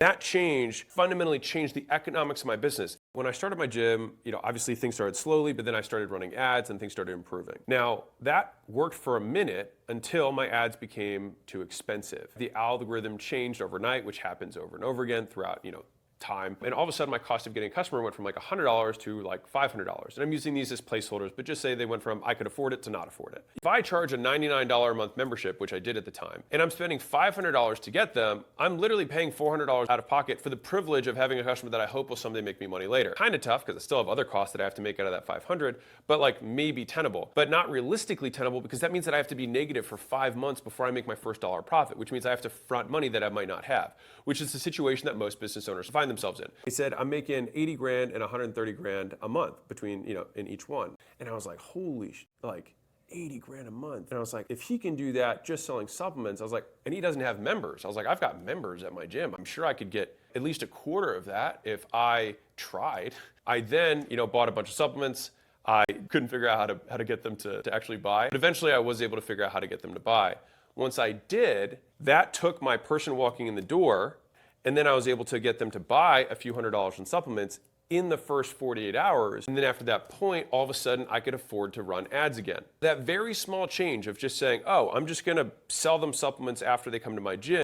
That change fundamentally changed the economics of my business. When I started my gym, obviously things started slowly, but then I started running ads and things started improving. Now, that worked for a minute until my ads became too expensive. The algorithm changed overnight, which happens over and over again throughout, time. And all of a sudden my cost of getting a customer went from like $100 to like $500. And I'm using these as placeholders, but just say they went from I could afford it to not afford it. If I charge a $99 a month membership, which I did at the time, and I'm spending $500 to get them, I'm literally paying $400 out of pocket for the privilege of having a customer that I hope will someday make me money later. Kind of tough because I still have other costs that I have to make out of that 500, but like maybe tenable, but not realistically tenable because that means that I have to be negative for 5 months before I make my first dollar profit, which means I have to front money that I might not have, which is the situation that most business owners find themselves in. He said, I'm making 80 grand and 130 grand a month between, in each one. And I was like, like 80 grand a month. And I was like, if he can do that just selling supplements, I was like, and he doesn't have members. I was like, I've got members at my gym. I'm sure I could get at least a quarter of that if I tried. I then, bought a bunch of supplements. I couldn't figure out how to get them to actually buy. But eventually I was able to figure out how to get them to buy. Once I did, that took my person walking in the door, and then I was able to get them to buy a few $100s in supplements in the first 48 hours. And then after that point, all of a sudden I could afford to run ads again. That very small change of just saying, oh, I'm just gonna sell them supplements after they come to my gym,